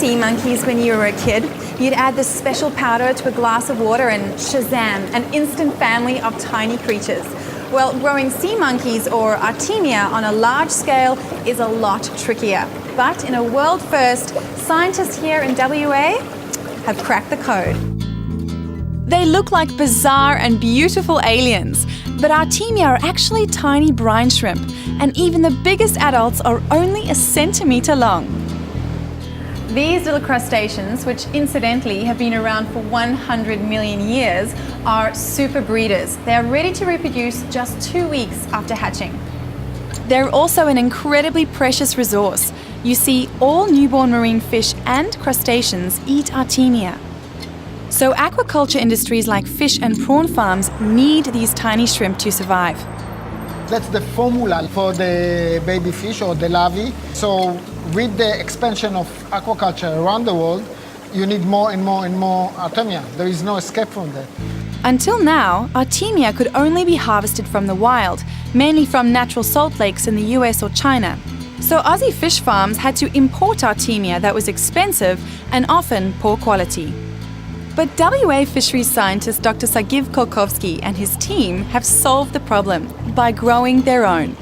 sea monkeys when you were a kid? You'd add this special powder to a glass of water and shazam, an instant family of tiny creatures. Well, growing sea monkeys, or Artemia, on a large scale is a lot trickier. But in a world first, scientists here in WA have cracked the code. They look like bizarre and beautiful aliens, but Artemia are actually tiny brine shrimp, and even the biggest adults are only a centimetre long. These little crustaceans, which incidentally have been around for 100 million years, are super breeders. They are ready to reproduce just 2 weeks after hatching. They're also an incredibly precious resource. You see, all newborn marine fish and crustaceans eat Artemia. So aquaculture industries like fish and prawn farms need these tiny shrimp to survive. That's the formula for the baby fish or the larvae. So with the expansion of aquaculture around the world, you need more and more and more Artemia. There is no escape from that. Until now, Artemia could only be harvested from the wild, mainly from natural salt lakes in the US or China. So Aussie fish farms had to import Artemia that was expensive and often poor quality. But WA fisheries scientist Dr. Sagiv Kolkovsky and his team have solved the problem by growing their own.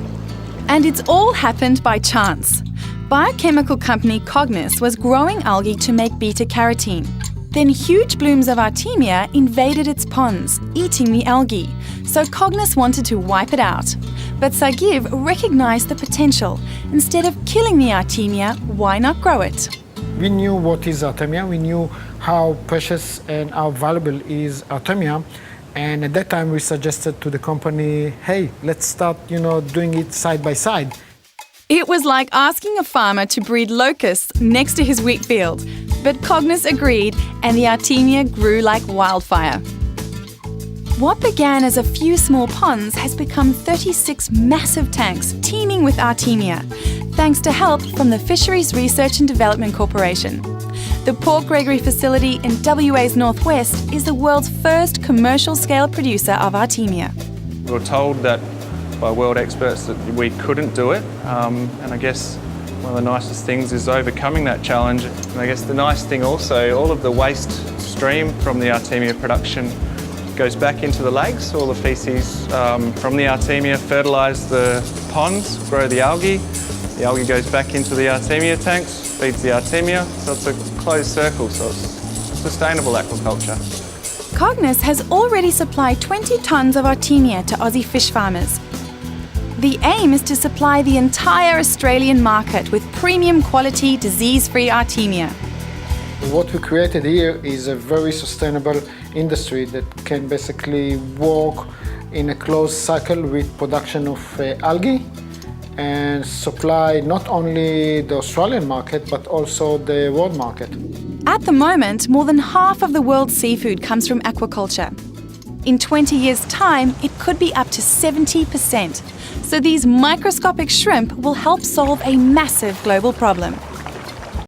And it's all happened by chance. Biochemical company Cognis was growing algae to make beta-carotene. Then huge blooms of Artemia invaded its ponds, eating the algae. So Cognis wanted to wipe it out. But Sagiv recognised the potential. Instead of killing the Artemia, why not grow it? We knew what is Artemia, we knew how precious and how valuable is Artemia, and at that time we suggested to the company, hey, let's start, doing it side by side. It was like asking a farmer to breed locusts next to his wheat field, but Cognis agreed and the Artemia grew like wildfire. What began as a few small ponds has become 36 massive tanks teeming with Artemia, thanks to help from the Fisheries Research and Development Corporation. The Port Gregory facility in WA's northwest is the world's first commercial-scale producer of Artemia. We were told that by world experts that we couldn't do it, and I guess one of the nicest things is overcoming that challenge. And I guess the nice thing also, all of the waste stream from the Artemia production goes back into the lakes. All the feces from the Artemia fertilise the ponds, grow the algae. The algae goes back into the Artemia tanks, feeds the Artemia, so it's a closed circle, so it's sustainable aquaculture. Cognis has already supplied 20 tonnes of Artemia to Aussie fish farmers. The aim is to supply the entire Australian market with premium quality, disease-free Artemia. What we created here is a very sustainable industry that can basically work in a closed cycle with production of algae and supply not only the Australian market but also the world market. At the moment, more than half of the world's seafood comes from aquaculture. In 20 years' time, it could be up to 70%. So these microscopic shrimp will help solve a massive global problem.